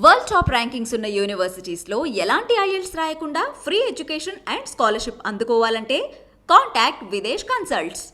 World top rankings ఉన్న యూనివర్సిటీస్లో ఎలాంటి IELTS రాయకుండా ఫ్రీ ఎడ్యుకేషన్ అండ్ స్కాలర్షిప్ అందుకోవాలంటే కాంటాక్ట్ విదేశ్ కన్సల్ట్స్.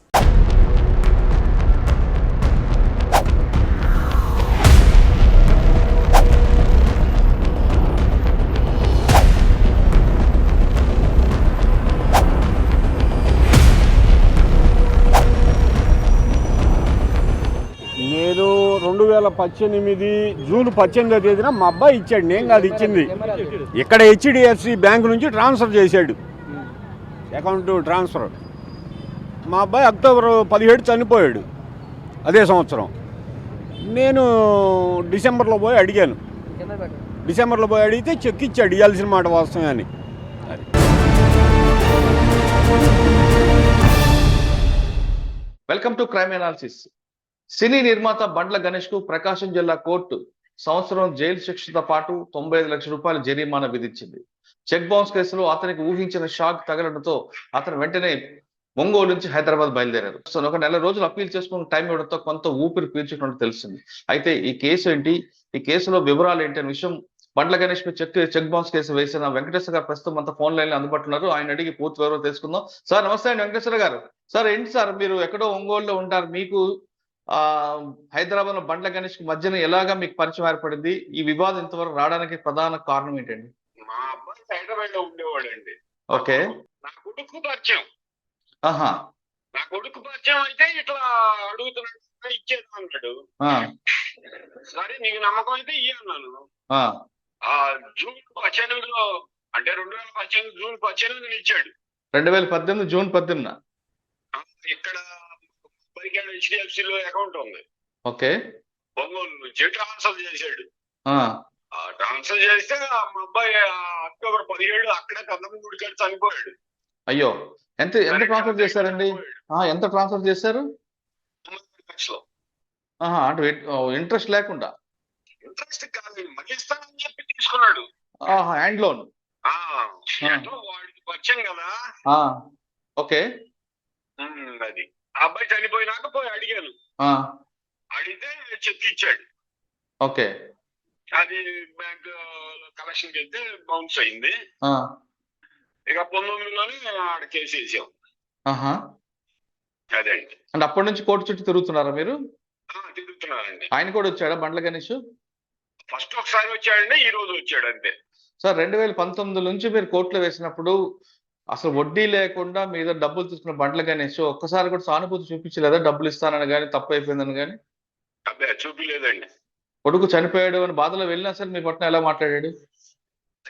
నేను 2018 జూన్ 18వ తేదీన మా అబ్బాయి ఇచ్చాడు, నేను కాదు ఇచ్చింది. ఇక్కడ హెచ్డిఎఫ్సి బ్యాంక్ నుంచి ట్రాన్స్ఫర్ చేశాడు, అకౌంట్ ట్రాన్స్ఫర్. మా అబ్బాయి అక్టోబర్ 17 చనిపోయాడు అదే సంవత్సరం. నేను డిసెంబర్లో పోయి అడిగాను, అడిగితే చెక్ ఇచ్చాడు, ఇవ్వాల్సిన మాట వాస్తవమే అని. Welcome to crime analysis. Cine నిర్మాత బండ్ల గణేష్ కు ప్రకాశం జిల్లా కోర్టు సంవత్సరం జైలు శిక్షతో పాటు 95 లక్షల రూపాయల జరిమానా విధించింది. చెక్ బౌన్స్ కేసులో అతనికి ఊహించిన షాక్ తగలడంతో అతను వెంటనే ఒంగోలు నుంచి హైదరాబాద్ బయలుదేరారు. సో ఒక నెల రోజులు అప్పీల్ చేసుకుని టైం ఇవ్వడంతో కొంత ఊపిరి పీల్చుకున్నట్టు తెలిసింది. అయితే ఈ కేసు ఏంటి, ఈ కేసులో వివరాలు ఏంటి అనే విషయం, బండ్ల గణేష్ పై చెక్ బౌన్స్ కేసు వేసిన వెంకటేశ్వర గారు ప్రస్తుతం అంతా ఫోన్ లైన్ లో అందుబాటున్నారు. ఆయన అడిగి పూర్తి వివరాలు తెలుసుకుందాం. సార్ నమస్తే అండి వెంకటేశ్వర గారు. సార్ ఏంటి సార్, మీరు ఎక్కడో ఒంగోలులో ఉంటారు, మీకు హైదరాబాద్ లో బండ్ల గణేష్ కి మధ్యన ఎలాగా మీకు పరిచయం ఏర్పడింది? ఈ వివాదం ఇంతవరకు రావడానికి ప్రధాన కారణం ఏంటండి? మా అబ్బాయి హైదరాబాద్ లో ఉండేవాడండి. ఓకే. నా కొడుకు పరిచయం. ఆహా. నా కొడుకు పరిచయం అయితే ఇట్లా అడుగుతున్నాడు, ఇచ్చేది అన్నాడు. సరే నీకు నమ్మకం అయితే ఇయ్య అన్నాను. జూన్ 18లో, అంటే 2018 జూన్ 18 ఇచ్చాడు. 2018 జూన్ 18. ఇక్కడ హెచ్డిఎఫ్సి లో అకౌంట్ ఉంది. ఓకే. ఒంగోలు నుంచి ట్రాన్స్ఫర్ చేశాడు. ట్రాన్స్ఫర్ చేస్తే మా అబ్బాయి అక్టోబర్ 17 అక్కడే కదమ్మ గుడికాడు చనిపోయాడు. అయ్యో, ఎంత ఎంత ట్రాన్స్ఫర్ చేశారండి? ఎంత ట్రాన్స్ఫర్ చేశారు? 9 లక్షలు. అంటే ఇంట్రెస్ట్ లేకుండా? ఇంట్రెస్ట్ కాదు, మళ్ళీ ఇస్తానని చెప్పి తీసుకున్నాడు. Hand loan. వాడికి పరిచయం కదా. ఓకే. అది ఆ అబ్బాయి చనిపోయినాక పోయి అడిగాను. అడిగితే చెక్ ఇచ్చాడు. ఓకే. అది బ్యాంక్ కలెక్షన్ వెళ్తే బౌన్స్ అయింది. ఇక 19లోనే ఆడ కేసు వేసాం. అదే అండి. అంటే అప్పటి నుంచి కోర్టు చుట్టూ తిరుగుతున్నారా మీరు? తిరుగుతున్నారండి. ఆయన కూడా వచ్చాడా బండ్ల గణేష్? ఫస్ట్ ఒకసారి వచ్చాడండి, ఈ రోజు వచ్చాడు అంతే. సార్ 2019 నుంచి మీరు కోర్టులో వేసినప్పుడు అసలు వడ్డీ లేకుండా మీద డబ్బులు తీసుకున్న బండ్ల గణేష్ ఒక్కసారి కూడా సానుభూతి చూపించలేదా? డబ్బులు ఇస్తానని కానీ, తప్పు అయిపోయిందని కానీ? అబ్బే చూపిలేదండి. కొడుకు చనిపోయాడు అని బాధలో వెళ్ళినా సరే మీ పట్ల ఎలా మాట్లాడాడు?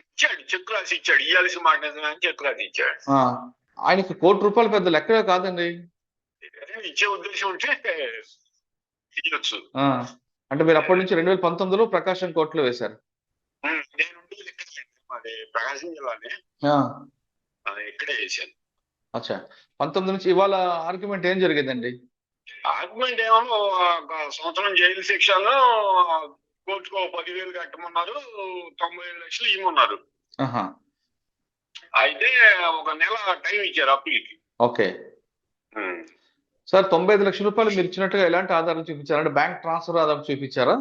ఇచ్చాడు, చెక్ రాసి ఇచ్చాడు. ఇయ్యాల్సిన మాట అని చెక్ రాసి ఇచ్చాడు. ఆయనకి ₹1,00,00,000 పెద్ద లెక్కగా కాదండి. ఇచ్చే ఉద్దేశం ఉంటే ఇవ్వచ్చు. అంటే మీరు అప్పటి నుంచి 2019లో ప్రకాశం కోర్టులో వేశారు? నేను మాది ప్రకాశం జిల్లానే, ఇక్కడే వేసాను. అచ్చా. 19 నుంచి ఇవాళ ఆర్గ్యుమెంట్ ఏం జరిగిందండి? ఆర్గ్యుమెంట్ ఏమో సంవత్సరం జైలు శిక్షలో కోర్టుకు 10,000 కట్టమన్నారు, 95 లక్షలు ఇవ్వమన్నారు. అయితే ఒక నెల టైం ఇచ్చారు అప్పీల్కి. ఓకే. సార్ 95 లక్షల రూపాయలు మీరు ఇచ్చినట్టుగా ఎలాంటి ఆధారం చూపించారు? అంటే బ్యాంక్ ట్రాన్స్ఫర్ ఆధారం చూపించారా?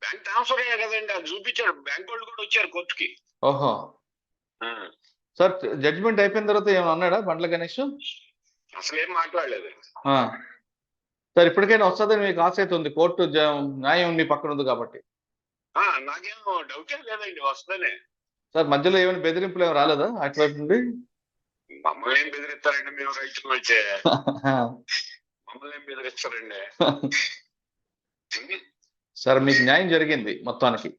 బ్యాంక్ ట్రాన్స్ఫర్ కదండి, అది చూపించాడు. బ్యాంక్ వాళ్ళు కూడా వచ్చారు కోర్టుకి. ఓహో. సార్ జడ్జిమెంట్ అయిపోయిన తర్వాత ఏమైనా అన్నాడా బండ్ల గణేష్? అసలు ఏం మాట్లాడలేదు. సార్ ఇప్పటికైనా వస్తుందని మీకు ఆశ అయితే ఉంది, కోర్టు న్యాయం మీ పక్కన ఉంది కాబట్టి? నాకేం డౌటే లేదండి, వస్తుందనే. సార్ మధ్యలో ఏమైనా బెదిరింపులు ఏమైనా రాలేదా అటువైపు నుండి? మమ్మల్ని ఏం బెదిరిస్తారండి, మేము రైతులు వచ్చే మమ్మల్ని ఏం బెదిరిస్తారండి. సార్ మీకు న్యాయం జరిగింది మొత్తానికి?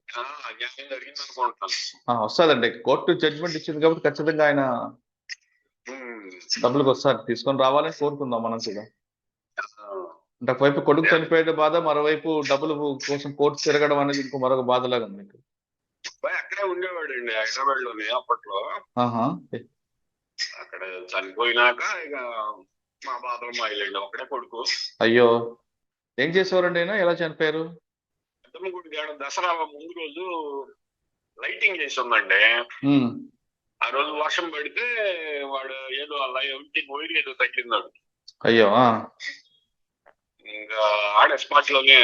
న్యాయం జరిగింది అనుకుంటున్నాను. వస్తుందండి, కోర్టు జడ్జిమెంట్ ఇచ్చింది కాబట్టి ఖచ్చితంగా ఆయన డబ్బులకు వస్తారు, తీసుకొని రావాలని కోరుకుందాం మనం కూడా. అంటే ఒకవైపు కొడుకు చనిపోయే బాధ, మరోవైపు డబ్బులు కోసం కోర్టు తిరగడం అనేది ఇంకో మరొక బాధలాగా ఉంది మీకు. అక్కడే ఉండేవాడు అండి హైదరాబాద్ లోనే అప్పట్లో. అక్కడ చనిపోయినాక ఇక మా బాధలు మాయలేండి, ఒకడే కొడుకు. అయ్యో, ఏం చేసేవారండి ఆయన? ఎలా చనిపోయారు? పెద్దమ్మ గుడి దసరా ముందు రోజు లైటింగ్ చేసి ఉందండి. ఆ రోజు వర్షం పడితే వాడు ఏదో అలా ఇంటికి పోయి ఏదో తగ్గిందాడు. అయ్యో. ఇంకా ఆడే స్పాట్ లోనే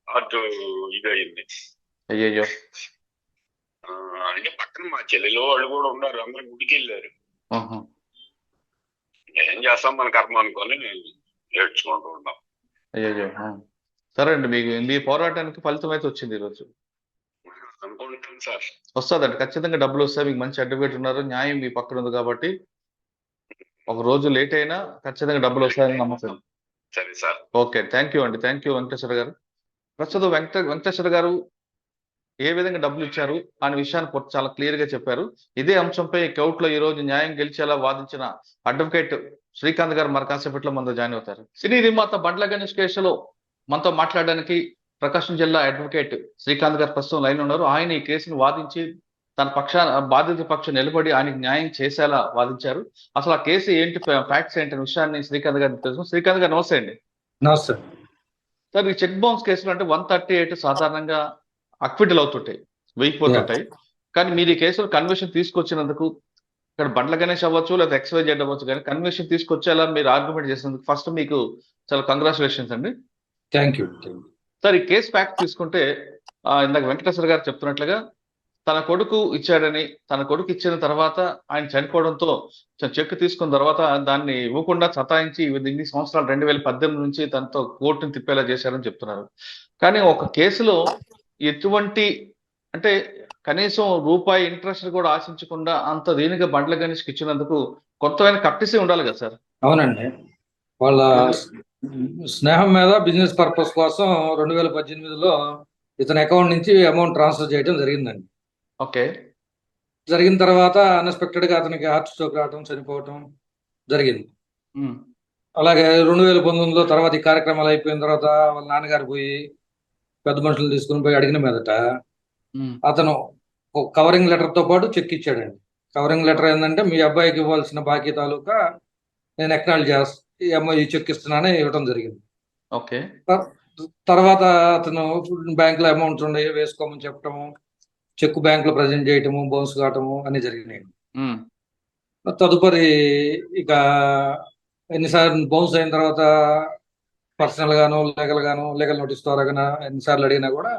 అటు ఇదయింది. అయ్యయ్యో. అంటే పక్కన మా చెల్లెలు వాళ్ళు కూడా ఉన్నారు, అందరు గుడికి వెళ్ళారు. ఆహా. ఏం చేస్తాం, మన కర్మ అనుకొని ఏడ్చుకుంటూ ఉన్నాం. అయ్యయ్యో. సరే అండి, మీ పోరాటానికి ఫలితం అయితే వచ్చింది ఈరోజు. అనుకుంటాం సార్. వస్తుందండి, ఖచ్చితంగా డబ్బులు వస్తాయి. మీకు మంచి అడ్వకేట్ ఉన్నారు, న్యాయం మీ పక్కన ఉంది కాబట్టి ఒక రోజు లేట్ అయినా ఖచ్చితంగా డబ్బులు వస్తాయని నమ్మకం. సరే సార్. ఓకే, థ్యాంక్ యూ అండి. థ్యాంక్ యూ వెంకటేశ్వర గారు. ప్రస్తుతం వెంకటేశ్వర గారు ఏ విధంగా డబ్బులు ఇచ్చారు అనే విషయాన్ని చాలా క్లియర్ గా చెప్పారు. ఇదే అంశంపై కోర్టులో ఈ రోజు న్యాయం గెలిచేలా వాదించిన అడ్వకేట్ శ్రీకాంత్ గారు మరి కాసేపట్లో మనతో జాయిన్ అవుతారు. సినీ నిర్మాత బండ్ల గణేష్ కేసులో మనతో మాట్లాడడానికి ప్రకాశం జిల్లా అడ్వకేట్ శ్రీకాంత్ గారు ప్రస్తుతం లైన్ ఉన్నారు. ఆయన ఈ కేసును వాదించి తన బాధిత పక్షం నిలబడి ఆయనకి న్యాయం చేసేలా వాదించారు. అసలు ఆ కేసు ఏంటి, ఫ్యాక్ట్స్ ఏంటి అనే విషయాన్ని శ్రీకాంత్ గారిని తెలుసు. శ్రీకాంత్ గారు నమస్తే అండి. నమస్తే సార్, ఈ చెక్ బౌన్స్ కేసులు అంటే 138 సాధారణంగా అక్విటల్ అవుతుంటాయి, వెయ్యిపోతుంటాయి. కానీ మీరు ఈ కేసులో కన్విక్షన్ తీసుకొచ్చినందుకు, ఇక్కడ బండ్ల గణేష్ అవ్వచ్చు లేదా XYZ అవ్వచ్చు, కానీ కన్విక్షన్ తీసుకొచ్చేలా మీరు ఆర్గ్యుమెంట్ చేసినందుకు ఫస్ట్ మీకు చాలా కంగ్రాచులేషన్స్ అండి. Thank you. సార్, ఈ కేసు ఫ్యాక్ట్ తీసుకుంటే ఇందాక వెంకటేశ్వర గారు చెప్తున్నట్లుగా తన కొడుకు ఇచ్చాడని, తన కొడుకు ఇచ్చిన తర్వాత ఆయన చనిపోవడంతో చెక్ తీసుకున్న తర్వాత దాన్ని ఇవ్వకుండా సతాయించి ఇన్ని సంవత్సరాలు 2018 నుంచి తనతో కోర్టును తిప్పేలా చేశారని చెప్తున్నారు. కానీ ఒక కేసులో ఎటువంటి అంటే కనీసం రూపాయి ఇంట్రెస్ట్ కూడా ఆశించకుండా అంత దీనిగా బండ్ల గణేష్కి ఇచ్చినందుకు కొంతమైన కట్టిసి ఉండాలి కదా సార్? అవునండి, వాళ్ళ స్నేహం మీద బిజినెస్ పర్పస్ కోసం 2018లో ఇతని అకౌంట్ నుంచి అమౌంట్ ట్రాన్స్ఫర్ చేయడం జరిగిందండి. ఓకే. జరిగిన తర్వాత అన్ఎక్స్పెక్టెడ్ గా అతనికి హార్ట్ స్ట్రోక్ రావడం, చనిపోవటం జరిగింది. అలాగే 2019లో తర్వాత ఈ కార్యక్రమాలు అయిపోయిన తర్వాత వాళ్ళ నాన్నగారు పోయి పెద్ద మనుషులు తీసుకుని పోయి అడిగిన మీదట అతను కవరింగ్ లెటర్ తో పాటు చెక్ ఇచ్చాడండి. కవరింగ్ లెటర్ ఏంటంటే, మీ అబ్బాయికి ఇవ్వాల్సిన బాకీ తాలూకా నేను ఎక్నాలజ్ చేస్తా, ఈ అమ్మాయి చెక్ ఇస్తున్నానని ఇవ్వడం జరిగింది. ఓకే. తర్వాత అతను బ్యాంకులో అమౌంట్స్ ఉన్నాయి వేసుకోమని చెప్పటము, చెక్ బ్యాంక్ లో ప్రజెంట్ చేయటము, బౌన్స్ కావటము అన్ని జరిగినాయి. తదుపరి ఇక ఎన్నిసార్లు బౌన్స్ అయిన తర్వాత పర్సనల్ గాను లీగల్ నోటీస్ ద్వారా ఎన్నిసార్లు అడిగినా కూడా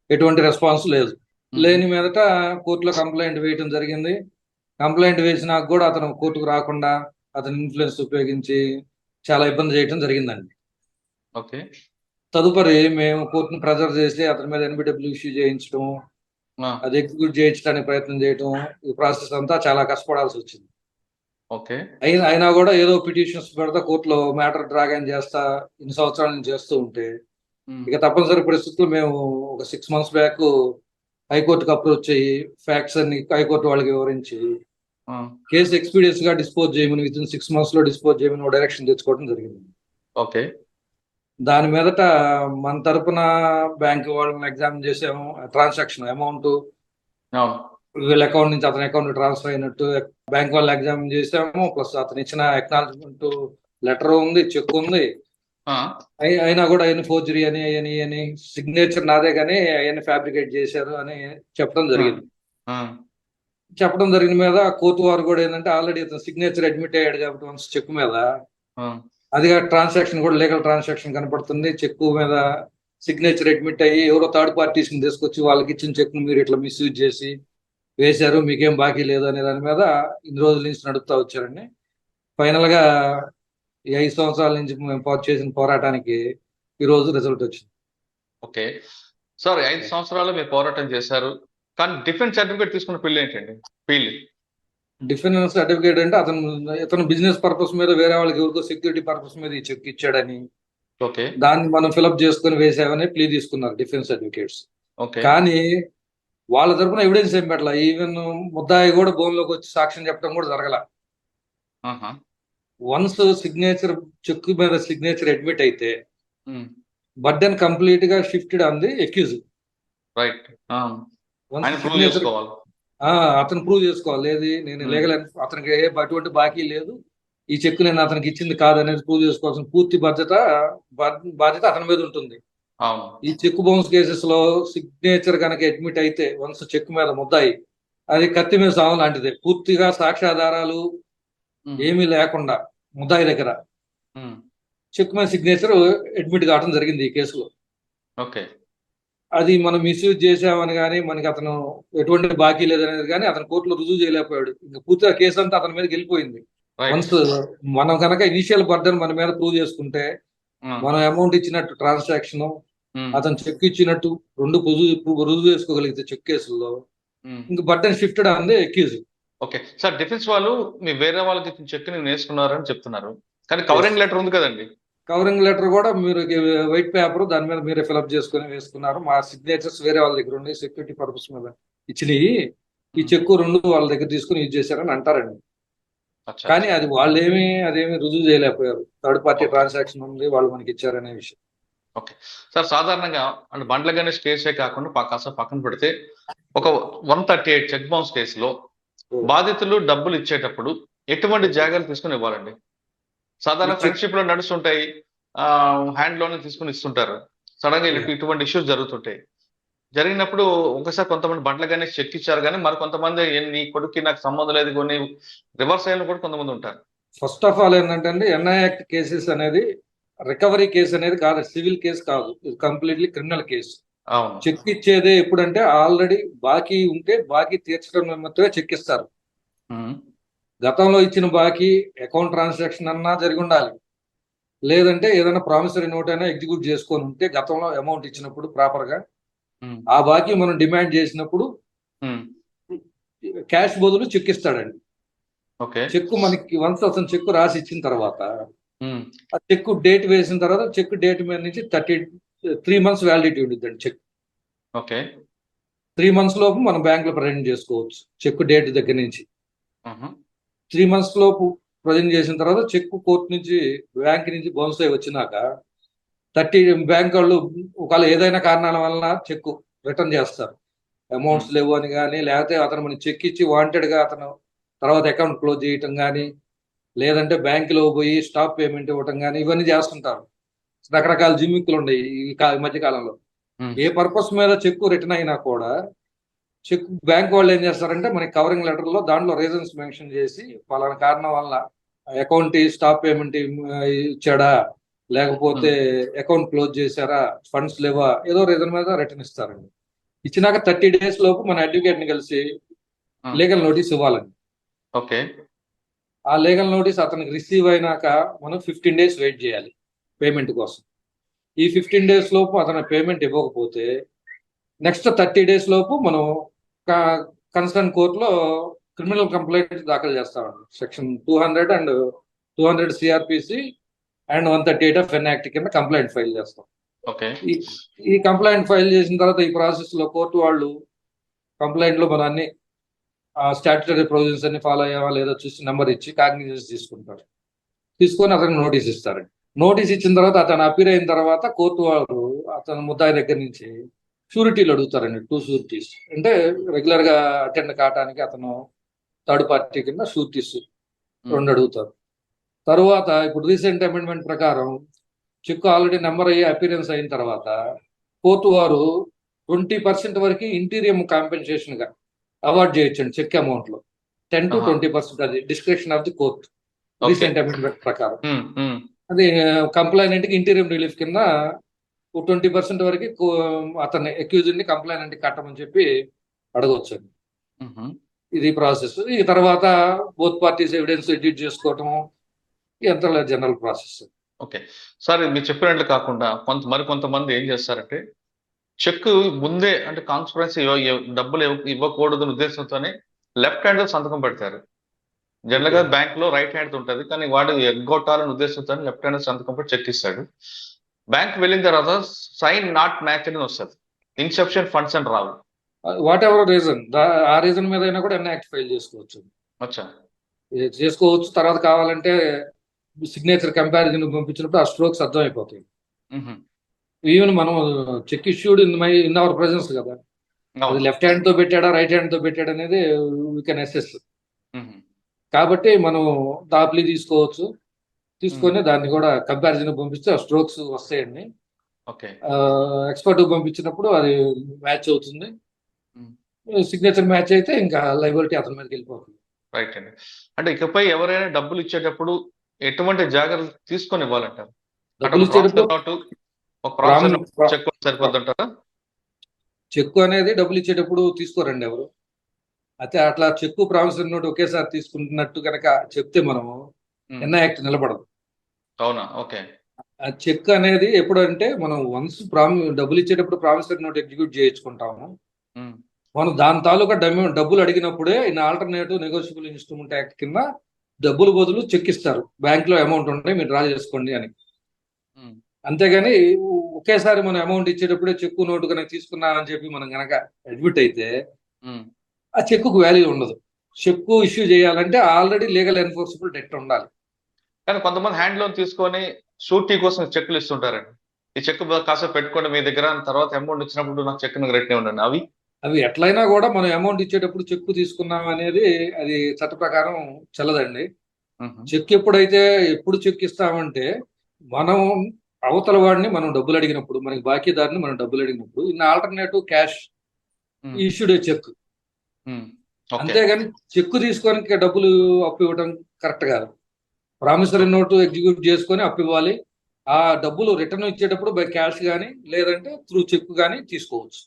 ఎటువంటి రెస్పాన్స్ లేదు. లేని మీదట కోర్టులో కంప్లైంట్ వేయటం జరిగింది. కంప్లైంట్ వేసినా కూడా అతను కోర్టుకు రాకుండా అతని ఇన్ఫ్లుయెన్స్ ఉపయోగించి చాలా ఇబ్బంది చేయటం జరిగిందండి. ఓకే. తదుపరి మేము కోర్టును ప్రెజర్ చేసి అతని మీద NBW ఇష్యూ చేయించడం, అది ఎగ్జిక్యూట్ చేయించడానికి ప్రయత్నం చేయటం, ఈ ప్రాసెస్ అంతా చాలా కష్టపడాల్సి వచ్చింది. ఓకే. అయినా కూడా ఏదో పిటిషన్స్ పెడతా కోర్టులో మ్యాటర్ డ్రాగన్ చేస్తా ఇన్ని సంవత్సరాల నుంచి చేస్తూ ఉంటే ఇక తప్పనిసరి పరిస్థితుల్లో మేము ఒక 6 months బ్యాక్ హైకోర్టుకు అప్రోచ్ అయ్యి ఫ్యాక్ట్స్ అన్ని హైకోర్టు వాళ్ళకి వివరించి కేసు ఎక్స్పీడియన్స్ గా డిస్పోజ్ చేయమని విత్ ఇన్ 6 months లో డిస్పోజ్ చేయమని డైరెక్షన్ తెచ్చుకోవడం జరిగింది. ఓకే. దాని మీదట మన తరపున బ్యాంక్ వాళ్ళని ఎగ్జామిన్ చేసాము. ట్రాన్సాక్షన్ అమౌంట్ వీళ్ళ అకౌంట్ నుంచి అతని అకౌంట్ ట్రాన్స్ఫర్ అయినట్టు బ్యాంక్ వాళ్ళు ఎగ్జామిన్ చేసాము. ప్లస్ అతను ఇచ్చిన ఎక్నాలజ్మెంట్ లెటర్ ఉంది, చెక్ ఉంది. అయినా కూడా ఆయన ఫోర్జరీ అని సిగ్నేచర్ నాదే కానీ ఆయన ఫ్యాబ్రికేట్ చేశారు అని చెప్పడం జరిగింది. చెప్పడం జరిగిన మీద కోర్టు వారు కూడా ఏంటంటే, ఆల్రెడీ అతను సిగ్నేచర్ అడ్మిట్ అయ్యాడు కాబట్టి వన్స్ చెక్ మీద అది ట్రాన్సాక్షన్ కూడా లీగల్ ట్రాన్సాక్షన్ కనపడుతుంది. చెక్ మీద సిగ్నేచర్ అడ్మిట్ అయ్యి ఎవరో థర్డ్ పార్టీస్ ని తీసుకొచ్చి వాళ్ళకి ఇచ్చిన చెక్ ను మీరు ఇట్లా మిస్యూజ్ చేసి వేశారు, మీకేం బాకీ లేదు అనే దాని మీద ఇన్ని రోజుల నుంచి నడుపుతా వచ్చారండి. ఫైనల్ గా ఈ 5 సంవత్సరాల నుంచి మేము చేసిన పోరాటానికి ఈ రోజు రిజల్ట్ వచ్చింది. ఓకే సార్, 5 సంవత్సరాలు మీరు పోరాటం చేశారు, కానీ డిఫెన్స్ సర్టిఫికేట్ తీసుకున్న పిల్లి ఏంటండి? డిఫెన్స్ సర్టిఫికేట్ అంటే ఇతను బిజినెస్ పర్పస్ మీద వేరే వాళ్ళకి ఎవరికో సెక్యూరిటీ పర్పస్ మీద ఈ చెక్ ఇచ్చాడని, ఓకే, దాన్ని మనం ఫిలప్ చేసుకుని వేసామని ప్లీ తీసుకున్నారు డిఫెన్స్ సర్టిఫికేట్స్. కానీ వాళ్ళ తరఫున ఎవిడెన్స్ ఏం పెట్టాల. ఈవెన్ ముద్దాయి కూడా బోన్లోకి వచ్చి సాక్ష్యం చెప్పడం కూడా జరగల. వన్స్ సిగ్నేచర్ చెక్ మీద సిగ్నేచర్ అడ్మిట్ అయితే బర్డెన్ కంప్లీట్ గా shifted on the accused. Right. అతను ప్రూవ్ చేసుకోవాలి, లేదు నేను లీగల్ అతనికి అటువంటి బాకీ లేదు, ఈ చెక్ నేను అతనికి ఇచ్చింది కాదనేది ప్రూవ్ చేసుకోవాల్సిన పూర్తి బాధ్యత అతని మీద ఉంటుంది. ఈ చెక్ బౌన్స్ కేసెస్ లో సిగ్నేచర్ కనుక అడ్మిట్ అయితే వన్స్ చెక్ మీద ముద్దాయి, అది కత్తి మీద సాగు లాంటిదే. పూర్తిగా సాక్ష్యాధారాలు ఏమీ లేకుండా ముద్దాయి దగ్గర చెక్ మీద సిగ్నేచర్ అడ్మిట్ కావడం జరిగింది ఈ కేసులో. ఓకే. అది మనం మిస్యూజ్ చేసామని కానీ మనకి అతను ఎటువంటి బాకీ లేదనేది కానీ అతను కోర్టులో రుజువు చేయలేకపోయాడు. ఇంకా పూర్తిగా కేసు అంతా అతని మీదకి వెళ్ళిపోయింది. వన్స్ మనం కనుక ఇనిషియల్ బర్డన్ మన మీద ప్రూవ్ చేసుకుంటే, మనం అమౌంట్ ఇచ్చినట్టు ట్రాన్సాక్షన్, అతను చెక్ ఇచ్చినట్టు రెండు రుజువు చేసుకోగలిగితే చెక్ కేసుల్లో ఇంకా బర్డన్ షిఫ్టెడ్ అంది ఎక్యూజ్. ఓకే సార్, డిఫెన్స్ వాళ్ళు మీ వేరే వాళ్ళకి ఇచ్చిన చెక్ ని వేసుకున్నారని చెప్తున్నారు, కానీ కవరింగ్ లెటర్ ఉంది కదండి. కవరింగ్ లెటర్ కూడా మీరు వైట్ పేపర్ దాని మీద మీరే ఫిల్అప్ చేసుకుని వేసుకున్నారు. మా సిగ్నేచర్స్ వేరే వాళ్ళ దగ్గర ఉండి సెక్యూరిటీ పర్పస్ మీద ఇచ్చినవి, ఈ చెక్కు రెండు వాళ్ళ దగ్గర తీసుకుని యూజ్ చేశారని అంటారండి. కానీ అది అదేమి రుజువు చేయలేకపోయారు. థర్డ్ పార్టీ ట్రాన్సాక్షన్ ఉంది, వాళ్ళు మనకి ఇచ్చారనే విషయం. ఓకే సార్, సాధారణంగా అంటే బండ్ల గణేష్ కేసే కాకుండా కాస్త పక్కన పెడితే ఒక 138 చెక్ బౌన్స్ కేసులో బాధితులు డబ్బులు ఇచ్చేటప్పుడు ఎటువంటి జాగ్రత్తలు తీసుకుని ఇవ్వాలండి? సాధారణ ఫ్రెండ్షిప్ లో నడుస్తుంటాయి, హ్యాండ్ లోనే తీసుకుని ఇస్తుంటారు. సడన్ గా ఇటువంటి ఇష్యూస్ జరుగుతుంటాయి. జరిగినప్పుడు ఒకసారి కొంతమంది బండ్ల గణేష్ చెక్ ఇచ్చారు, కానీ మరి కొంతమంది నీ కొడుక్కి నాకు సంబంధం లేదు కొన్ని రివర్స్ అయిన కూడా కొంతమంది ఉంటారు. ఫస్ట్ ఆఫ్ ఆల్ ఏంటంటే ఎన్ఐ యాక్ట్ కేసెస్ అనేది రికవరీ కేసు అనేది కాదు, సివిల్ కేసు కాదు, ఇది కంప్లీట్లీ క్రిమినల్ కేసు. చెక్ ఇచ్చేదే ఎప్పుడంటే ఆల్రెడీ బాకీ ఉంటే బాకీ తీర్చడం నిమిత్తమే చెక్ ఇస్తారు. గతంలో ఇచ్చిన బాకీ అకౌంట్ ట్రాన్సాక్షన్ అన్నా జరిగి ఉండాలి, లేదంటే ఏదైనా ప్రామిసరీ నోట్ అయినా ఎగ్జిక్యూట్ చేసుకొని ఉంటే గతంలో అమౌంట్ ఇచ్చినప్పుడు ప్రాపర్ గా ఆ బాకీ మనం డిమాండ్ చేసినప్పుడు క్యాష్ బదులు చెక్ ఇస్తాడండి. చెక్ మనకి వన్స్ అతను చెక్ రాసి ఇచ్చిన తర్వాత ఆ చెక్ డేట్ వేసిన తర్వాత చెక్ డేట్ మీద నుంచి 3 months వ్యాలిడిటీ ఉండిద్దండి చెక్. 3 months లోపు మనం బ్యాంక్ లో ప్రజెంట్ చేసుకోవచ్చు చెక్ డేట్ దగ్గర నుంచి. 3 months లోపు ప్రజెంట్ చేసిన తర్వాత చెక్ కోర్టు నుంచి బ్యాంక్ నుంచి బౌన్స్ అయి వచ్చినాక బ్యాంక్ వాళ్ళు ఒకవేళ ఏదైనా కారణాల వలన చెక్ రిటర్న్ చేస్తారు, అమౌంట్స్ లేవు అని కానీ, లేకపోతే అతను మనకి చెక్ ఇచ్చి వాంటెడ్ గా అతను తర్వాత అకౌంట్ క్లోజ్ చేయటం కానీ, లేదంటే బ్యాంకులో పోయి స్టాప్ పేమెంట్ ఇవ్వటం కానీ ఇవన్నీ చేస్తుంటారు. రకరకాల జిమ్మిక్కులు ఉన్నాయి ఈ మధ్య కాలంలో. ఏ పర్పస్ మీద చెక్ రిటర్న్ అయినా కూడా చెక్ బ్యాంక్ వాళ్ళు ఏం చేస్తారంటే మనకి కవరింగ్ లెటర్ లో దాంట్లో రీజన్స్ మెన్షన్ చేసి పలానా కారణం వల్ల అకౌంట్ స్టాప్ పేమెంట్ ఇచ్చాడా, లేకపోతే అకౌంట్ క్లోజ్ చేశారా, ఫండ్స్ లేవా, ఏదో రీజన్ మీద రిటర్న్ ఇస్తారండి. ఇచ్చినాక 30 days లోపు మన అడ్వకేట్ ని కలిసి లీగల్ నోటీస్ ఇవ్వాలండి. ఆ లీగల్ నోటీస్ అతనికి రిసీవ్ అయినాక మనం 15 days వెయిట్ చేయాలి పేమెంట్ కోసం. ఈ 15 days లోపు అతను పేమెంట్ ఇవ్వకపోతే నెక్స్ట్ 30 days లోపు మనం కన్సర్న్ కోర్టులో క్రిమినల్ కంప్లైంట్ దాఖలు చేస్తామండి. Section 200 and 200 CrPC and 138 of N act కింద కంప్లైంట్ ఫైల్ చేస్తాం. ఈ కంప్లైంట్ ఫైల్ చేసిన తర్వాత ఈ ప్రాసెస్ లో కోర్టు వాళ్ళు కంప్లైంట్ లో మన అన్ని స్టాట్యుటరీ ప్రొవిజన్స్ అన్ని ఫాలో అయ్యావా లేదా చూసి నెంబర్ ఇచ్చి కాగ్నిజెన్స్ తీసుకుంటారు. తీసుకొని అతనికి నోటీస్ ఇస్తారండి. నోటీస్ ఇచ్చిన తర్వాత అతను అపీర్ అయిన తర్వాత కోర్టు వాళ్ళు అతను ముద్దాయి దగ్గర నుంచి షూరిటీలు అడుగుతారండి. 2 షూరిటీస్ అంటే రెగ్యులర్ గా అటెండ్ కావడానికి అతను థర్డ్ పార్టీ కింద షూరిటీస్ 2 అడుగుతారు. తర్వాత ఇప్పుడు రీసెంట్ అమెండ్మెంట్ ప్రకారం చెక్ ఆల్రెడీ నెంబర్ అయ్యి అపీరెన్స్ అయిన తర్వాత కోర్టు వారు 20% వరకు ఇంటీరియం కాంపెన్సేషన్ గా అవార్డ్ చేయొచ్చండి చెక్ అమౌంట్ లో. 10 to 20% అది description of the court recent amendment ప్రకారం. అది కంప్లైనెంట్ కి ఇంటీరియం రిలీఫ్ కింద 20% వరకు అతన్ని అక్యూజ్డ్ ని కంప్లైనెంట్ కట్టమని చెప్పి అడగవచ్చు. ఇది ప్రాసెస్. ఈ తర్వాత బోత్ పార్టీస్ ఎవిడెన్స్ ఎడిట్ చేసుకోవటం ఎంత జనరల్ ప్రాసెస్. ఓకే సార్, మీరు చెప్పినట్లు కాకుండా కొంతమంది ఏం చేస్తారంటే చెక్ ముందే అంటే కాన్స్పరెన్సీ డబ్బులు ఇవ్వకూడదు ఉద్దేశంతోనే లెఫ్ట్ హ్యాండ్ సంతకం పెడతారు. జనరల్ గా బ్యాంక్ లో రైట్ హ్యాండ్ ఉంటుంది, కానీ వాడు ఎగ్గొట్టాలని ఉద్దేశంతో లెఫ్ట్ హ్యాండ్ సంతకం పెట్టి చెక్ ఇస్తాడు. బ్యాంక్ వెళ్ళిన తర్వాత సైన్ నాట్ మ్యాచ్ అని వస్తుంది, ఇన్సఫిషియెంట్ ఫండ్స్ అని రావు. వాట్ ఎవర్ రీజన్, ఆ రీజన్ మీద అయినా కూడా ఎన్ఐ యాక్ట్ ఫైల్ చేసుకోవచ్చు. చేసుకోవచ్చు. తర్వాత కావాలంటే సిగ్నేచర్ కంపారిజన్ పంపించినప్పుడు ఆ స్ట్రోక్స్ అర్థం అయిపోతాయి. ఈవెన్ మనం cheque issued in our presence కదా, అది లెఫ్ట్ హ్యాండ్ తో పెట్టాడా రైట్ హ్యాండ్ తో పెట్టాడా అనేది వీ కెన్ అసెస్. కాబట్టి మనం దాప్లీ తీసుకోవచ్చు, తీసుకొని దాన్ని కూడా కంపారిజన్ పంపిస్తే ఆ స్ట్రోక్స్ వస్తాయండి. ఎక్స్పర్ట్ పంపించినప్పుడు అది మ్యాచ్ అవుతుంది. సిగ్నేచర్ మ్యాచ్ అయితే ఇంకా లైబిలిటీ అతని మీదకి వెళ్ళిపోతుంది. రైట్ అండి. అంటే ఇకపై ఎవరైనా డబ్బులు ఇచ్చేటప్పుడు ఎటువంటి జాగ్రత్తలు తీసుకొని ఇవ్వాలంటారు? డబ్బులు ఇచ్చేటప్పుడు సరిపోద్దంటారా? చెక్కు అనేది డబ్బులు ఇచ్చేటప్పుడు తీసుకోరండి ఎవరు. అయితే అట్లా చెక్కు ప్రామిసరీ నోట్ ఒకేసారి తీసుకుంటున్నట్టు కనుక చెప్తే మనము ఎన్ఐ యాక్ట్ నిలబడదు. అవునా? ఓకే. ఆ చెక్ అనేది ఎప్పుడంటే మనం వన్స్ డబ్బులు ఇచ్చేటప్పుడు ప్రామిసరీ నోట్ ఎగ్జిక్యూట్ చేయించుకుంటాము. మనం దాని తాలూకా డబ్బులు అడిగినప్పుడే in alternative negotiable instrument act కింద డబ్బులు బదులు చెక్ ఇస్తారు. బ్యాంక్ లో అమౌంట్ ఉంటే మీరు డ్రా చేసుకోండి అని. అంతేగాని ఒకేసారి మనం అమౌంట్ ఇచ్చేటప్పుడే చెక్కు నోటు కనుక తీసుకున్నామని చెప్పి మనం కనుక అడ్మిట్ అయితే ఆ చెక్కుకు వాల్యూ ఉండదు. చెక్కు ఇష్యూ చేయాలంటే ఆల్రెడీ లీగల్ ఎన్ఫోర్సబుల్ డెట్ ఉండాలి. కానీ కొంతమంది హ్యాండ్ లోన్ తీసుకొని షూరిటీ కోసం చెక్కులు ఇస్తుంటారండి. ఈ చెక్ కాసేపు పెట్టుకోండి మీ దగ్గర, తర్వాత అమౌంట్ ఇచ్చినప్పుడు నాకు చెక్ రేట్నే ఉండండి. అవి ఎట్లయినా కూడా మనం అమౌంట్ ఇచ్చేటప్పుడు చెక్కు తీసుకున్నాం అనేది అది చట్ట ప్రకారం చెల్లదండి. చెక్ ఎప్పుడు చెక్ ఇస్తామంటే మనం అవతల వాడిని మనం డబ్బులు అడిగినప్పుడు, మనకి బాకీదారుని మనం డబ్బులు అడిగినప్పుడు in alternative cash issued cheque. అంతేగాని చెక్కు తీసుకొని డబ్బులు అప్పు ఇవ్వడం కరెక్ట్ కాదు. ప్రామిసరీ నోటు ఎగ్జిక్యూట్ చేసుకొని అప్పు ఇవ్వాలి. ఆ డబ్బులు రిటర్న్ ఇచ్చేటప్పుడు బై క్యాష్ కానీ లేదంటే త్రూ చెక్ కానీ తీసుకోవచ్చు.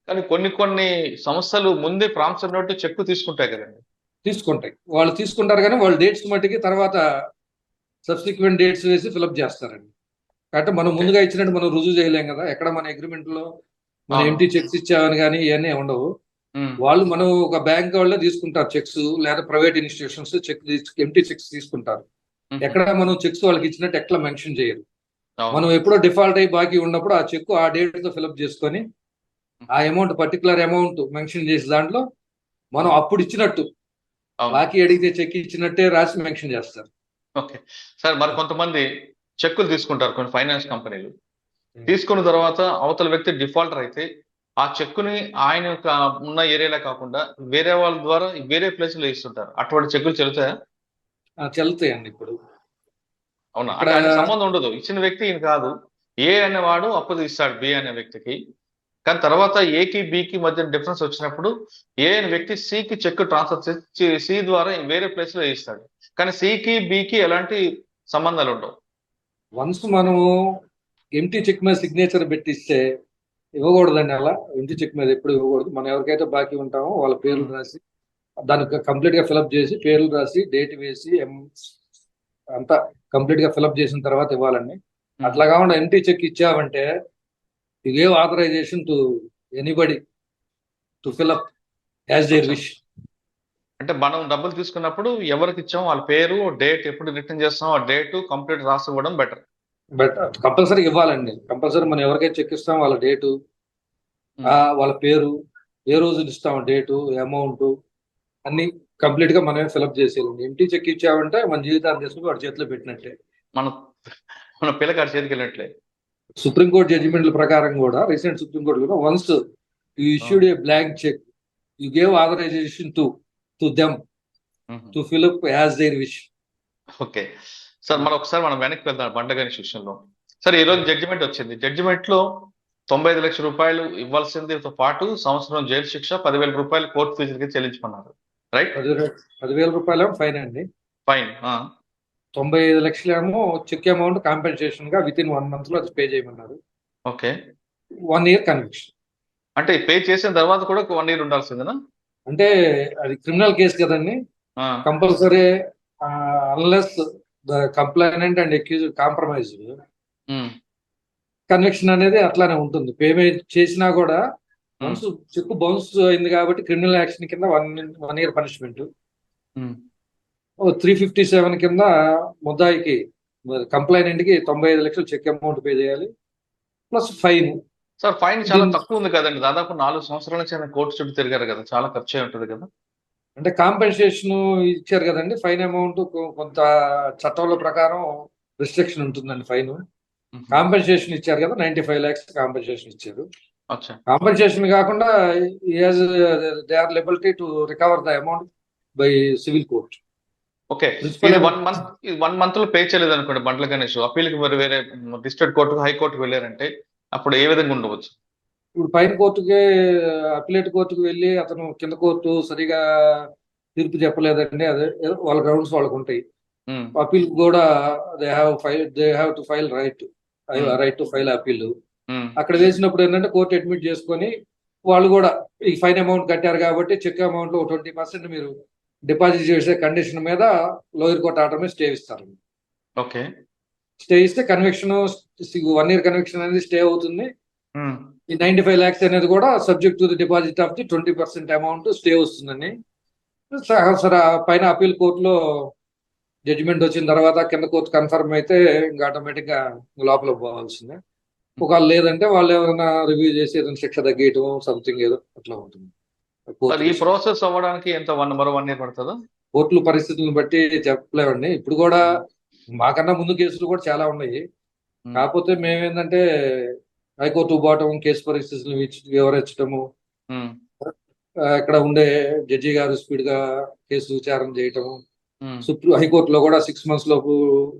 కానీ కొన్ని సంస్థలు ముందే ప్రామిసరీ నోటు చెక్కు తీసుకుంటాయి కదండి. తీసుకుంటాయి, వాళ్ళు తీసుకుంటారు కానీ వాళ్ళు డేట్స్ మట్టికి తర్వాత సబ్సిక్వెంట్ డేట్స్ వేసి ఫిలప్ చేస్తారండి. కాబట్టి మనం ముందుగా ఇచ్చినట్టు మనం రుజువు చేయలేం కదా. ఎక్కడ మన అగ్రిమెంట్ లో మనం ఎంటీ చెక్స్ ఇచ్చామని కానీ ఇవన్నీ ఉండవు. వాళ్ళు మనం ఒక బ్యాంక్ వాళ్ళే తీసుకుంటారు చెక్స్, లేదా ప్రైవేట్ ఇన్స్టిట్యూషన్స్ ఎంటీ చెక్స్ తీసుకుంటారు. ఎక్కడ మనం చెక్స్ వాళ్ళకి ఇచ్చినట్టు ఎట్లా మెన్షన్ చేయరు. మనం ఎప్పుడో డిఫాల్ట్ అయ్యి బాకీ ఉన్నప్పుడు ఆ చెక్ ఆ డేట్ తో ఫిలప్ చేసుకొని ఆ అమౌంట్ పర్టికులర్ అమౌంట్ మెన్షన్ చేసి దాంట్లో మనం అప్పుడు ఇచ్చినట్టు బాకీ అడిగితే చెక్ ఇచ్చినట్టే రాసి మెన్షన్ చేస్తారు. ఓకే సార్, మరి కొంతమంది చెక్కులు తీసుకుంటారు కొన్ని ఫైనాన్స్ కంపెనీలు. తీసుకున్న తర్వాత అవతల వ్యక్తి డిఫాల్టర్ అయితే ఆ చెక్కుని ఆయన ఉన్న ఏరియాలో కాకుండా వేరే వాళ్ళ ద్వారా వేరే ప్లేస్ లో ఇస్తుంటారు. అటువంటి చెక్కులు చెల్లుతాయా? చెల్లుతాయండి. ఇప్పుడు అవునా? అక్కడ సంబంధం ఉండదు, ఇచ్చిన వ్యక్తి ఈయన కాదు, ఏ అనేవాడు అప్పు ఇస్తాడు బి అనే వ్యక్తికి. కానీ తర్వాత ఏకి బికి మధ్య డిఫరెన్స్ వచ్చినప్పుడు ఏ అనే వ్యక్తి సికి చెక్ ట్రాన్స్ఫర్ చేసి సి ద్వారా వేరే ప్లేస్ లో ఇస్తాడు. కానీ సికి బికి ఎలాంటి సంబంధాలు ఉండవు. వన్స్ మనము ఎంటీ చెక్ మీద సిగ్నేచర్ పెట్టిస్తే ఇవ్వకూడదండి. అలా ఎంటీ చెక్ మీద ఎప్పుడు ఇవ్వకూడదు. మనం ఎవరికైతే బాకీ ఉంటామో వాళ్ళ పేర్లు రాసి దానికి కంప్లీట్ గా ఫిలప్ చేసి పేర్లు రాసి డేట్ వేసి అంతా కంప్లీట్ గా ఫిలప్ చేసిన తర్వాత ఇవ్వాలండి. అట్లా కాకుండా ఎంటీ చెక్ ఇచ్చామంటే you give authorisation to anybody to fill up as there wish. అంటే మనం డబ్బులు తీసుకున్నప్పుడు ఎవరికి ఇచ్చామో వాళ్ళ పేరు, డేట్, ఎప్పుడు రిటర్న్ చేస్తామో ఆ డేట్ కంప్లీట్ రాసి ఇవ్వడం బెటర్. బట్ కంపల్సరీ ఇవ్వాలండి. కంపల్సరీ మనం ఎవరికైతే చెక్ ఇస్తామో వాళ్ళ డేటు, వాళ్ళ పేరు, ఏ రోజు ఇస్తామో డేటు, అమౌంట్ అన్ని కంప్లీట్ గా మనమే ఫిలప్ చేసేయాలండి. ఎంటీ చెక్ ఇచ్చామంటే మన జీవితాన్ని తీసుకుని వాడి చేతిలో పెట్టినట్టే, మన పిల్లగాడి చేతికి వెళ్ళినట్లే. సుప్రీంకోర్టు జడ్జిమెంట్ల ప్రకారం కూడా, రీసెంట్ సుప్రీంకోర్టు కూడా once you issued a blank cheque you gave authorisation to them to fill up as there wish. Okay sir, మనం వెనక్కి వెళ్దాం బండ్ల గణేష్ విషయంలో. సార్, ఈ రోజు జడ్జిమెంట్ వచ్చింది. జడ్జిమెంట్ లో 95 లక్షల రూపాయలు ఇవ్వాల్సిందితో పాటు సంవత్సరం జైలు శిక్ష, 10,000 రూపాయలు కోర్టు ఫీజులకి చెల్లించమన్నారు. రైట్? 10,000 రూపాయలు ఫైన్ అండి. ఫైన్. 95 లక్షలేమో చెక్ అమౌంట్ కాంపెన్సేషన్ గా విత్ ఇన్ 1 month లో అది పే చేయమన్నారు. ఓకే. 1 year conviction. అంటే పే చేసిన తర్వాత కూడా 1 year ఉండాల్సిందేనా? అంటే అది క్రిమినల్ కేసు కదండి. Compulsory unless the complainant and accused compromise, conviction అనేది అట్లానే ఉంటుంది. పేమెంట్ చేసినా కూడా వన్స్ చెక్ బౌన్స్ అయింది కాబట్టి క్రిమినల్ యాక్షన్ కింద 1 year పనిష్మెంట్. 357 కింద ముద్దాయికి కంప్లైనెంట్ కి 95 లక్షలు చెక్ అమౌంట్ పే చేయాలి ప్లస్ ఫైన్. సార్, ఫైన్ చాలా తక్కువ ఉంది కదండి. దాదాపు 4 సంవత్సరాల నుంచి ఆయన కోర్టు చుట్టూ తిరిగారు కదా, చాలా ఖర్చు అయి ఉంటుంది కదా. అంటే కాంపెన్సేషన్ ఇచ్చారు కదండి. ఫైన్ అమౌంట్ కొంత చట్టంలో ప్రకారం రిస్ట్రిక్షన్ ఉంటుందండి. ఫైన్ కాంపెన్సేషన్ ఇచ్చారు కదా, 95 lakhs కాంపెన్సేషన్ ఇచ్చారు. కాంపెన్సేషన్ కాకుండా they are liability to recover the amount by civil court. Okay, ఇది 1 month లో పే చేయలేదు అనుకోండి బండ్ల గణేష్, అప్పీల్కి మరి వేరే డిస్ట్రిక్ట్ కోర్టుకు, హైకోర్టుకు వెళ్ళారంటే అప్పుడు ఏ విధంగా ఉండవచ్చు? ఇప్పుడు పైన కోర్టుకి, అప్పీలేట్ కోర్టుకు వెళ్ళి అతను కింద కోర్టు సరిగా తీర్పు చెప్పలేదండి, అదే వాళ్ళ గ్రౌండ్స్ వాళ్ళకు ఉంటాయి. అప్పీల్ కూడా they have to file right to file appeal. అక్కడ వేసినప్పుడు ఏంటంటే కోర్టు అడ్మిట్ చేసుకొని వాళ్ళు కూడా ఈ ఫైన్ అమౌంట్ కట్టారు కాబట్టి చెక్ అమౌంట్ లో 20% మీరు డిపాజిట్ చేసే కండిషన్ మీద లోయర్ కోర్ట్ ఆర్డర్ మీద స్టే ఇస్తారు. ఓకే. స్టే ఇస్తే కన్విక్షన్ 1 year కన్విక్షన్ అనేది స్టే అవుతుంది. ఈ 95 lakhs అనేది కూడా subject to the deposit of the 20% amount stay వస్తుందని. సరే పైన అప్పీల్ కోర్టులో జడ్జిమెంట్ వచ్చిన తర్వాత కింద కోర్టు కన్ఫర్మ్ అయితే ఇంకా ఆటోమేటిక్ గా లోపల పోవాల్సిందే. ఒకవేళ లేదంటే వాళ్ళు ఏమైనా రివ్యూ చేసి ఏదైనా శిక్ష తగ్గేయటం సంథింగ్ ఏదో అట్లా ఉంటుంది. ఈ ప్రాసెస్ అవ్వడానికి ఎంత మరో 1 year పడుతుందా? కోర్టుల పరిస్థితులను బట్టి చెప్పలేమండి. ఇప్పుడు కూడా మాకన్నా ముందు కేసులు కూడా చాలా ఉన్నాయి. కాకపోతే మేమేంటంటే హైకోర్టు పోవటం, కేసు పరిస్థితులను వివరించడము, ఇక్కడ ఉండే జడ్జి గారు స్పీడ్ గా కేసు విచారణ చేయటము, హైకోర్టులో కూడా 6 months లోపు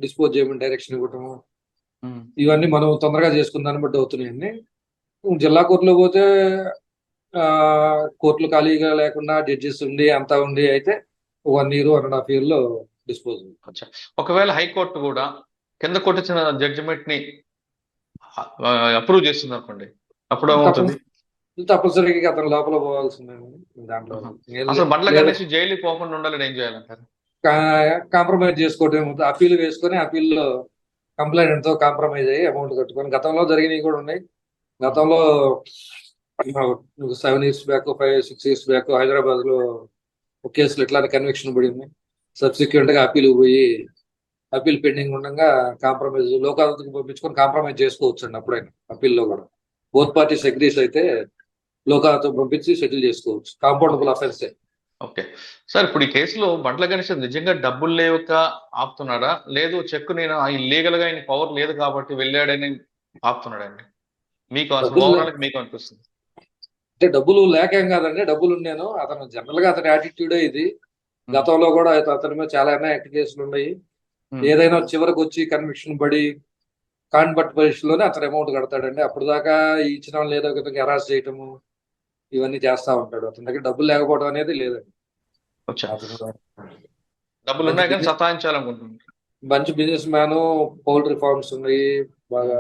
డిస్పోజ్ చేయమని డైరెక్షన్ ఇవ్వటము, ఇవన్నీ మనం తొందరగా చేసుకున్న దాన్ని బట్టి అవుతున్నాయండి. జిల్లా కోర్టులో పోతే కోర్టులు ఖాళీగా లేకుండా జడ్జెస్ ఉండి అంతా ఉండి అయితే 1 year 1.5 year లో డిస్పోజ్. ఒకవేళ హైకోర్టు కూడా కింద కోర్టు ఇచ్చిన జడ్జిమెంట్ ని అప్రూవ్ చేస్తుంది అనుకోండి, అప్పుడు ఏమవుతుంది? తప్పనిసరిగా అతను లోపల పోవాల్సిందండి. దాంట్లో అసలు బండ్ల గణేష్ జైలుకి పోకుండా ఉండాలని ఏం చేయాలంటారు? కాంప్రమైజ్ చేసుకోవటం, అప్పీల్ వేసుకొని అప్పీల్లో కంప్లైంట్ తో కాంప్రమైజ్ అయ్యి అమౌంట్ కట్టుకొని, గతంలో జరిగినవి కూడా ఉన్నాయి. గతంలో 7 years back 5-6 years back Hyderabad లో ఒక కేసులో ఇట్లానే కన్విక్షన్ పడింది. సబ్సిక్వెంట్ గా అప్పీల్ పోయి అప్పీల్ పెండింగ్ ఉండగా కాంప్రమైజ్ లోక్ అదాలత్కి పంపించుకొని కాంప్రమైజ్ చేసుకోవచ్చు అండి. అప్పుడైనా అప్పీల్లో కూడా బోత్ పార్టీస్ అగ్రీస్ అయితే లోక్ అదాలత్కి పంపించి సెటిల్ చేసుకోవచ్చు. కాంపౌండబుల్ అఫెన్సే. ఓకే సార్, ఇప్పుడు ఈ కేసులో బండ్ల గణేష్ నిజంగా డబ్బులు లేక ఆపుతున్నాడా, లేదు చెక్ నేను ఇల్లీగల్ గా ఆయన పవర్ లేదు కాబట్టి వెళ్ళాడని ఆపుతున్నాడండి? మీకు అనిపిస్తుంది? అంటే డబ్బులు లేకేం కాదండి, డబ్బులు ఉన్నాను. అతను జనరల్ గా అతని యాటిట్యూడే ఇది. గతంలో కూడా అతని మీద చాలా యాక్ట్ కేసులు ఉన్నాయి. ఏదైనా చివరికి వచ్చి కన్విక్షన్ పడి కాన్వర్ట్ పరిస్థితిలోనే అతను అమౌంట్ కడతాడండి. అప్పుడు దాకా ఇచ్చిన వాళ్ళు ఏదో విధంగా హెరాస్ చేయటము ఇవన్నీ చేస్తా ఉంటాడు. అతని దగ్గర డబ్బులు లేకపోవడం అనేది లేదండి. డబ్బులు ఉన్నాయి కానీ సతాయించాలనుకుంటున్నాను. మంచి బిజినెస్ మ్యాన్, పౌల్ట్రీ ఫార్మ్స్ ఉన్నాయి బాగా.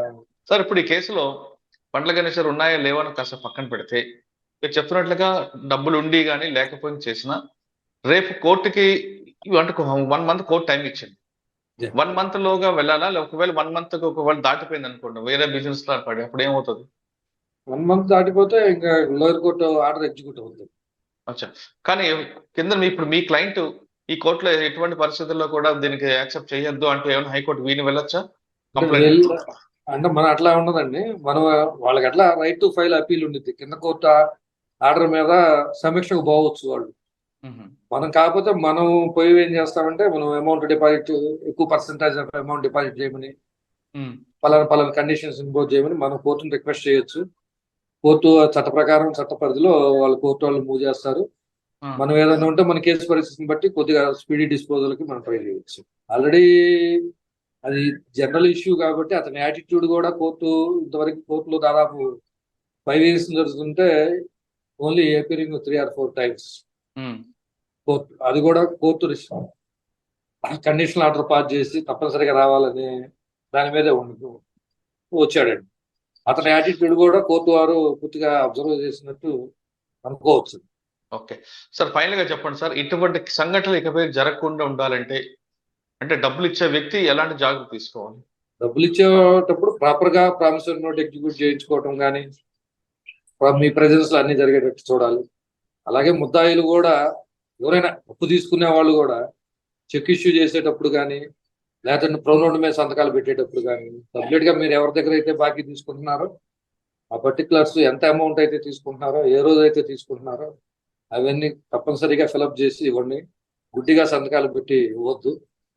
సార్, ఇప్పుడు ఈ కేసులో బండ్ల గణేష్ ఉన్నాయా లేవని కాస్త పక్కన పెడితే, మీరు చెప్తున్నట్లుగా డబ్బులు ఉండి కానీ లేకపోయినా చేసిన రేపు కోర్టుకి అంటే 1 month కోర్టు టైం ఇచ్చింది. 1 month లోగా వెళ్ళాలా? ఒకవేళ 1 month ఒకవేళ దాటిపోయింది అనుకోండి, వేరే బిజినెస్ లో పడి అప్పుడు ఏమవుతుంది? 1 month దాటిపోతే ఇంకా లోయర్ కోర్టు ఆర్డర్ ఎగ్జిక్యూట్ అవుతుంది. అచ్చా, కానీ కింద ఇప్పుడు మీ క్లయింట్ ఈ కోర్టులో ఎటువంటి పరిస్థితుల్లో కూడా దీనికి యాక్సెప్ట్ చేయొద్దు అంటే ఏమైనా హైకోర్టు వీని వెళ్ళొచ్చా? అంటే మనం అట్లా ఉండదండి. మనం వాళ్ళకి అట్లా రైట్ టు ఫైల్ అప్పీల్ ఉండిద్ది. కింద కోర్టు ఆర్డర్ మీద సమీక్షకు పోవచ్చు వాళ్ళు. మనం కాకపోతే మనం పోయి ఏం చేస్తామంటే, మనం అమౌంట్ డిపాజిట్ ఎక్కువ పర్సెంటేజ్ ఆఫ్ అమౌంట్ డిపాజిట్ చేయమని, పలానా కండిషన్స్ ఇంపోజ్ చేయమని మనం కోర్టును రిక్వెస్ట్ చేయొచ్చు. కోర్టు చట్ట ప్రకారం చట్ట పరిధిలో కోర్టు వాళ్ళు మూవ్ చేస్తారు. మనం ఏదైనా ఉంటే మన కేసు పరిస్థితిని బట్టి కొద్దిగా స్పీడీ డిస్పోజల్ కి మనం ట్రై చేయొచ్చు. ఆల్రెడీ అది జనరల్ ఇష్యూ కాబట్టి అతని యాటిట్యూడ్ కూడా ఇంతవరకు కోర్టులో దాదాపు 5 years జరుగుతుంటే only appearing 3 or 4 times. Court అది కూడా కోర్టు కండిషనల్ ఆర్డర్ పాస్ చేసి తప్పనిసరిగా రావాలని దాని మీదే వచ్చాడండి. అతని యాటిట్యూడ్ కూడా కోర్టు వారు పూర్తిగా అబ్జర్వ్ చేసినట్టు అనుకోవచ్చు. ఓకే సార్, ఫైనల్ గా చెప్పండి సార్, ఇటువంటి సంఘటనలు ఇకపై జరగకుండా ఉండాలంటే అంటే డబ్బులు ఇచ్చే వ్యక్తి ఎలాంటి జాగ్రత్త తీసుకోవాలి? డబ్బులు ఇచ్చేటప్పుడు ప్రాపర్ గా ప్రామిసరీ నోట్ ఎగ్జిక్యూట్ చేయించుకోవటం కానీ, మీ ప్రెజెన్స్ లో అన్ని జరిగేటట్టు చూడాలి. అలాగే ముద్దాయిలు కూడా ఎవరైనా అప్పు తీసుకునే వాళ్ళు కూడా చెక్ ఇష్యూ చేసేటప్పుడు కానీ, లేకపోతే ప్రోనోట్ మీద సంతకాలు పెట్టేటప్పుడు కానీ కంప్లీట్ గా మీరు ఎవరి దగ్గర అయితే బాకీ తీసుకుంటున్నారో ఆ పర్టికులర్స్ ఎంత అమౌంట్ అయితే తీసుకుంటున్నారో, ఏ రోజు అయితే తీసుకుంటున్నారో అవన్నీ తప్పనిసరిగా ఫిలప్ చేసి ఇవ్వండి. గుడ్డిగా సంతకాలు పెట్టి ఇవ్వద్దు.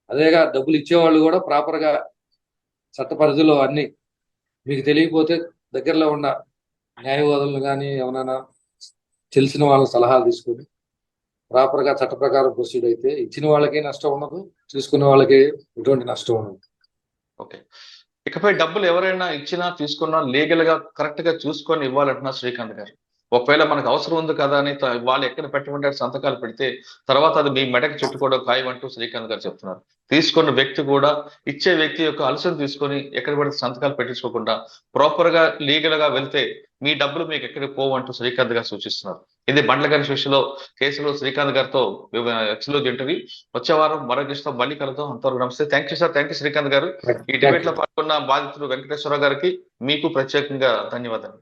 అదేగా డబ్బులు ఇచ్చేవాళ్ళు కూడా ప్రాపర్ గా చట్ట పరిధిలో అన్ని మీకు తెలియకపోతే దగ్గరలో ఉన్న న్యాయవాదులను కానీ ఎవరైనా తెలిసిన వాళ్ళ సలహాలు తీసుకొని ప్రాపర్ గా చట్ట ప్రకారం ప్రొసీడ్ అయితే ఇచ్చిన వాళ్ళకి నష్టం ఉండదు, తీసుకునే వాళ్ళకి ఎటువంటి నష్టం ఉండదు. ఓకే, ఇకపై డబ్బులు ఎవరైనా ఇచ్చినా తీసుకున్నా లీగల్ గా కరెక్ట్ గా చూసుకొని ఇవ్వాలంటున్నా శ్రీకాంత్ గారు. ఒకవేళ మనకు అవసరం ఉంది కదా అని వాళ్ళు ఎక్కడ పెట్టమంటే సంతకాలు పెడితే తర్వాత అది మీ మెడకి చుట్టుకోవడం ఖాయం అంటూ శ్రీకాంత్ గారు చెప్తున్నారు. తీసుకున్న వ్యక్తి కూడా ఇచ్చే వ్యక్తి యొక్క అలసన తీసుకొని ఎక్కడ పడితే సంతకాలు పెట్టించుకోకుండా ప్రాపర్ గా లీగల్ గా వెళ్తే మీ డబ్బులు మీకు ఎక్కడికి పోవంటూ శ్రీకాంత్ గారు సూచిస్తున్నారు. ఇది బండ్ల గణేష్ విషయంలో కేసులో శ్రీకాంత్ గారితో ఎక్స్క్లూజివ్ ఇంటర్వ్యూ. వచ్చే వారం మరో గెస్ట్తో మళ్ళీ కలుద్దాం. అంతవరకు నమస్తే. Thank you sir. Thank you Srikanth గారు. ఈ డిబేట్ లో పాల్గొన్న బాధితులు వెంకటేశ్వర గారికి మీకు ప్రత్యేకంగా ధన్యవాదాలు.